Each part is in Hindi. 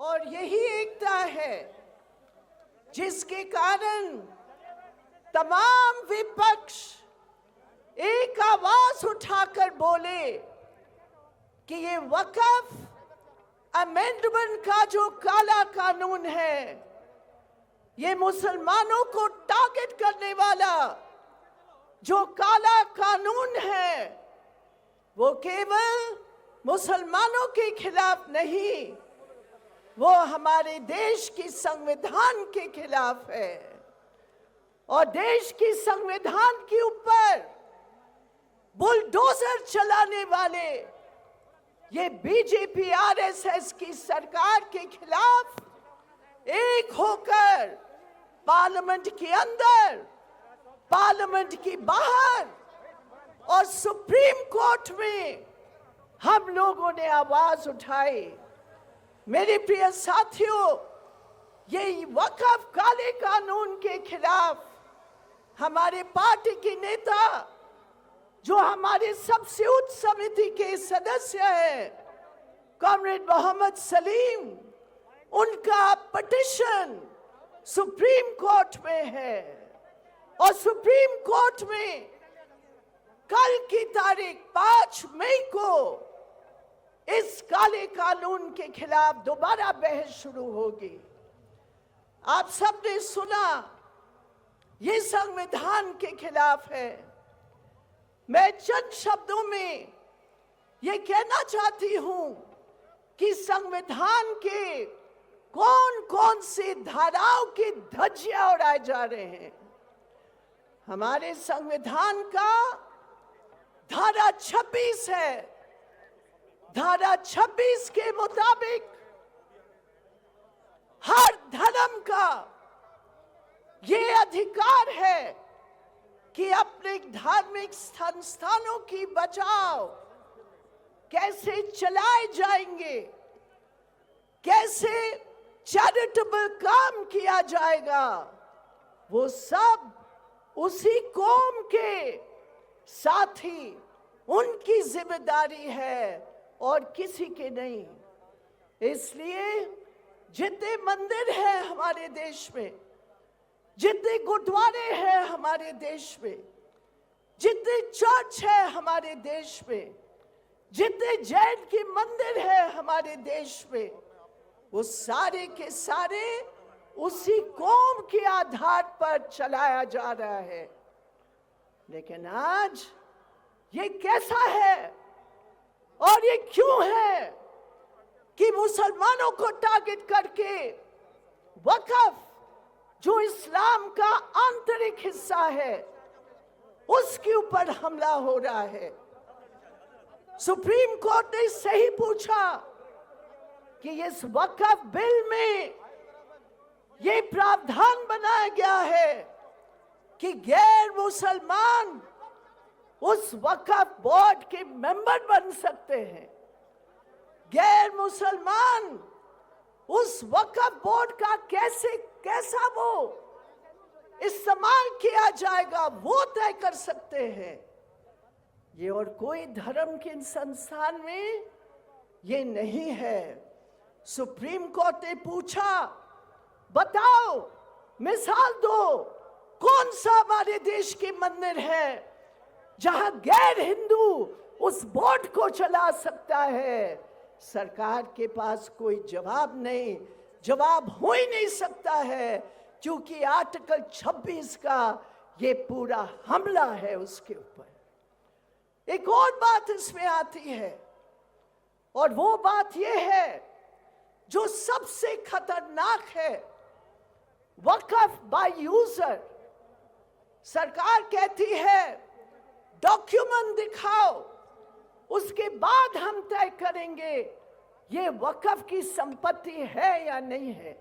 और यही एकता है जिसके कारण तमाम विपक्ष एक आवाज उठाकर बोले कि ये वक्फ अमेंडमेंट का जो काला कानून है, ये मुसलमानों को टारगेट करने वाला जो काला कानून है, वो केवल मुसलमानों के खिलाफ नहीं, वो हमारे देश की संविधान के खिलाफ है। और देश की संविधान के ऊपर बुलडोजर चलाने वाले ये बीजेपी आरएसएस की सरकार के खिलाफ एक होकर पार्लियामेंट के अंदर, पार्लियामेंट के बाहर और सुप्रीम कोर्ट में हम लोगों ने आवाज उठाई। मेरे प्रिय साथियों, ये वक्फ काले कानून के खिलाफ हमारे पार्टी के नेता, जो हमारे सबसे उच्च समिति के सदस्य हैं, कॉमरेड मोहम्मद सलीम, उनका पिटीशन सुप्रीम कोर्ट में है। और सुप्रीम कोर्ट में कल की तारीख 5 मई को इस काले कानून के खिलाफ दोबारा बहस शुरू होगी। आप सबने सुना, ये संविधान के खिलाफ है। मैं चंद शब्दों में ये कहना चाहती हूं कि संविधान के कौन कौन से धाराओं की धज्जियां उड़ाए जा रहे हैं। हमारे संविधान का धारा 26 है। धारा 26 के मुताबिक हर धर्म का ये अधिकार है कि अपने धार्मिक संस्थानों की बचाव कैसे चलाए जाएंगे, कैसे चैरिटेबल काम किया जाएगा, वो सब उसी कौम के साथी, उनकी जिम्मेदारी है और किसी के नहीं। इसलिए जितने मंदिर हैं हमारे देश में, जितने गुरुद्वारे हैं हमारे देश में, जितने चर्च है हमारे देश में, जितने जैन के मंदिर है हमारे देश में, वो सारे के सारे उसी कौम के आधार पर चलाया जा रहा है। लेकिन आज ये कैसा है और ये क्यों है कि मुसलमानों को टारगेट करके वक्फ, जो इस्लाम का आंतरिक हिस्सा है, उसके ऊपर हमला हो रहा है। सुप्रीम कोर्ट ने सही पूछा कि इस वक्फ बिल में ये प्रावधान बनाया गया है कि गैर मुसलमान उस वक्फ बोर्ड के मेंबर बन सकते हैं। गैर मुसलमान उस वक्फ बोर्ड का कैसा वो इस्तेमाल किया जाएगा वो तय कर सकते हैं। ये और कोई धर्म के संस्थान में ये नहीं है। सुप्रीम कोर्ट ने पूछा, बताओ, मिसाल दो, कौन सा हमारे देश के मंदिर है जहां गैर हिंदू उस बोर्ड को चला सकता है। सरकार के पास कोई जवाब नहीं, जवाब हो ही नहीं सकता है, क्योंकि आर्टिकल 26 का ये पूरा हमला है उसके ऊपर। एक और बात इसमें आती है, और वो बात ये है जो सबसे खतरनाक है, वक्फ बाय यूजर। सरकार कहती है डॉक्यूमेंट दिखाओ, उसके बाद हम तय करेंगे ये वक्फ की संपत्ति है या नहीं है।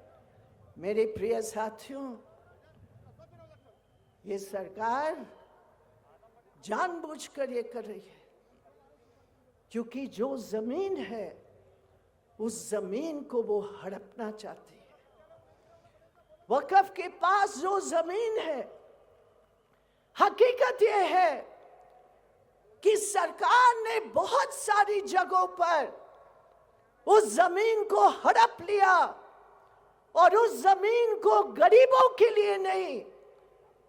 मेरे प्रिय साथियों, ये सरकार जानबूझकर ये कर रही है, क्योंकि जो जमीन है उस जमीन को वो हड़पना चाहती है। वक्फ के पास जो जमीन है, हकीकत ये है कि सरकार ने बहुत सारी जगहों पर उस जमीन को हड़प लिया और उस जमीन को गरीबों के लिए नहीं,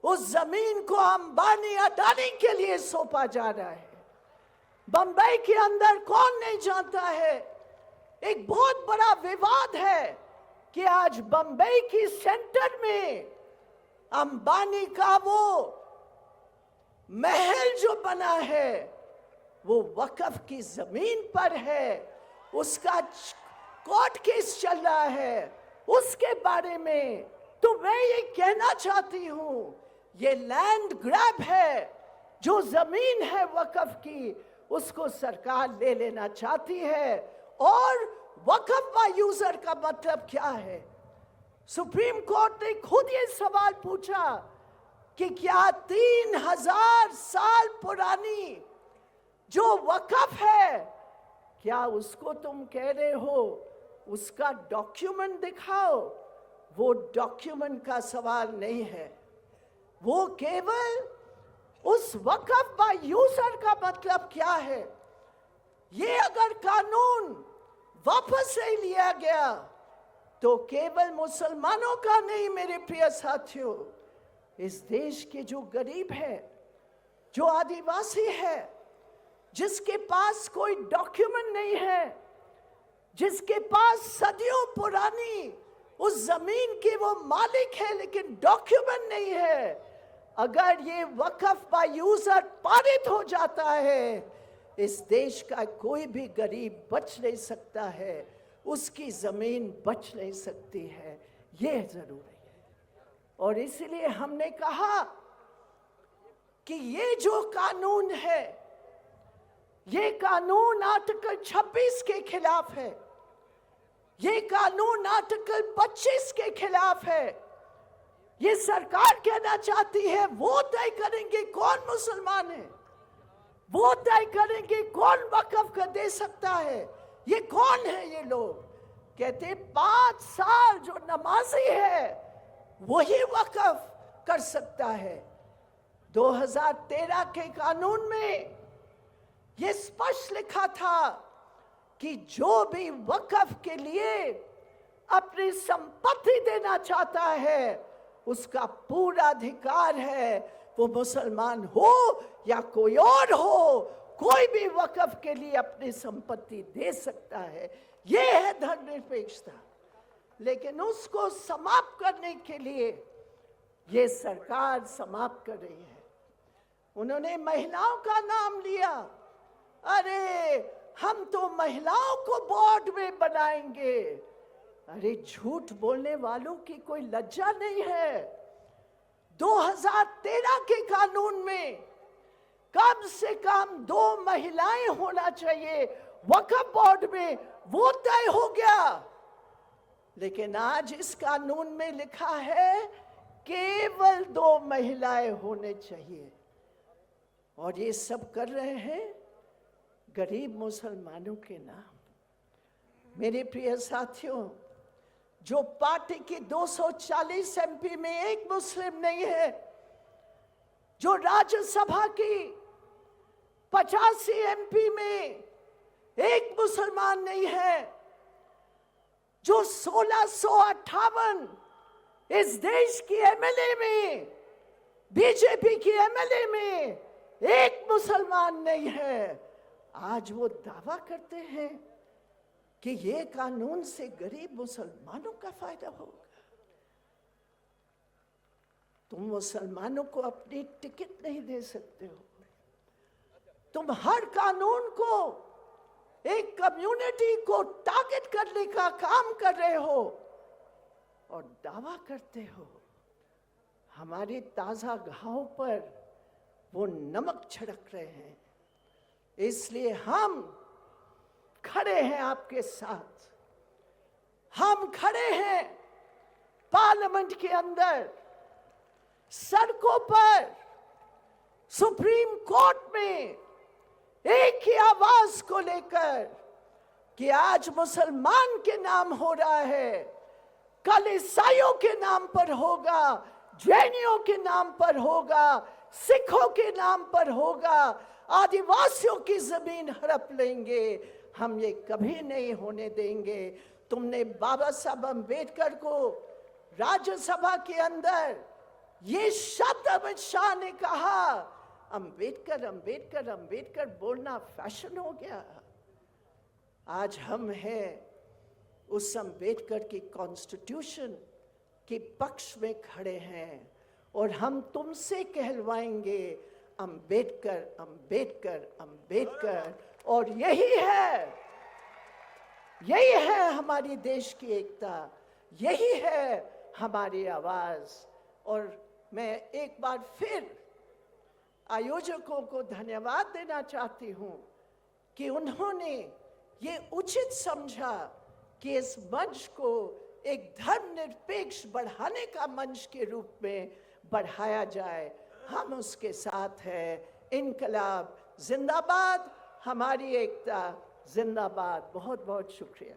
उस जमीन को अंबानी अडानी के लिए सौंपा जा रहा है। बंबई के अंदर कौन नहीं जानता है, एक बहुत बड़ा विवाद है कि आज बंबई की सेंटर में अंबानी का वो महल जो बना है वो वक्फ की जमीन पर है। उसका कोर्ट केस चल रहा है उसके बारे में। तो मैं ये कहना चाहती हूं, ये लैंड ग्रैब है, जो जमीन है वक्फ की उसको सरकार ले लेना चाहती है। और वक्फ बाय यूजर का मतलब क्या है? सुप्रीम कोर्ट ने खुद ये सवाल पूछा कि क्या 3000 साल पुरानी जो वक्फ है, क्या उसको तुम कह रहे हो उसका डॉक्यूमेंट दिखाओ? वो डॉक्यूमेंट का सवाल नहीं है, वो केवल उस वक्फ बाय यूजर का मतलब क्या है। ये अगर कानून वापस नहीं लिया गया तो केवल मुसलमानों का नहीं मेरे प्रिय साथियों, इस देश के जो गरीब है, जो आदिवासी है, जिसके पास कोई डॉक्यूमेंट नहीं है, जिसके पास सदियों पुरानी उस जमीन के वो मालिक है लेकिन डॉक्यूमेंट नहीं है, अगर ये वक्फ बाय यूजर पारित हो जाता है, इस देश का कोई भी गरीब बच नहीं सकता है, उसकी जमीन बच नहीं सकती है। ये जरूरी है। और इसलिए हमने कहा कि ये जो कानून है, ये कानून आर्टिकल 26 के खिलाफ है, ये कानून आर्टिकल 25 के खिलाफ है। ये सरकार कहना चाहती है वो तय करेंगे कौन मुसलमान है, वो तय करेंगे कौन वक्फ कर दे सकता है। ये कौन है? ये लोग कहते 5 साल जो नमाजी है वही वक्फ कर सकता है। 2013 के कानून में ये स्पष्ट लिखा था कि जो भी वक्फ के लिए अपनी संपत्ति देना चाहता है उसका पूरा अधिकार है, वो मुसलमान हो या कोई और हो, कोई भी वक्फ के लिए अपनी संपत्ति दे सकता है। ये है धर्मनिरपेक्षता। लेकिन उसको समाप्त करने के लिए ये सरकार समाप्त कर रही है। उन्होंने महिलाओं का नाम लिया, अरे हम तो महिलाओं को बोर्ड में बनाएंगे। अरे झूठ बोलने वालों की कोई लज्जा नहीं है। 2013 के कानून में कम से कम 2 महिलाएं होना चाहिए वक्फ बोर्ड में, वो तय हो गया। लेकिन आज इस कानून में लिखा है केवल 2 महिलाएं होने चाहिए। और ये सब कर रहे हैं गरीब मुसलमानों के नाम। मेरे प्रिय साथियों, जो पार्टी की 240 एमपी में एक मुस्लिम नहीं है, जो राज्यसभा की 85 एमपी में एक मुसलमान नहीं है, जो 1658 इस देश की एमएलए में, बीजेपी की एमएलए में एक मुसलमान नहीं है, आज वो दावा करते हैं कि ये कानून से गरीब मुसलमानों का फायदा होगा। तुम मुसलमानों को अपनी टिकट नहीं दे सकते हो। तुम हर कानून को एक कम्युनिटी को टारगेट करने का काम कर रहे हो और दावा करते हो। हमारी ताजा घाव पर वो नमक छिड़क रहे हैं। इसलिए हम खड़े हैं आपके साथ। हम खड़े हैं पार्लियामेंट के अंदर, सड़कों पर, सुप्रीम कोर्ट में एक ही आवाज को लेकर कि आज मुसलमान के नाम हो रहा है, कल ईसाइयों के नाम पर होगा, जैनियों के नाम पर होगा, सिखों के नाम पर होगा, आदिवासियों की जमीन हड़प लेंगे। हम ये कभी नहीं होने देंगे। तुमने बाबा साहब अम्बेडकर को राज्यसभा के अंदर ये शब्द अमित शाह ने कहा, अम्बेडकर अम्बेडकर अम्बेडकर बोलना फैशन हो गया। आज हम हैं उस अम्बेडकर की कॉन्स्टिट्यूशन के पक्ष में खड़े हैं और हम तुमसे कहलवाएंगे अम्बेडकर अम्बेडकर अम्बेडकर। और यही है हमारी देश की एकता, यही है हमारी आवाज। और मैं एक बार फिर आयोजकों को धन्यवाद देना चाहती हूं कि उन्होंने ये उचित समझा कि इस मंच को एक धर्मनिरपेक्ष बढ़ाने का मंच के रूप में बढ़ाया जाए। हम उसके साथ हैं। इनकलाब जिंदाबाद, हमारी एकता जिंदाबाद। बहुत बहुत शुक्रिया।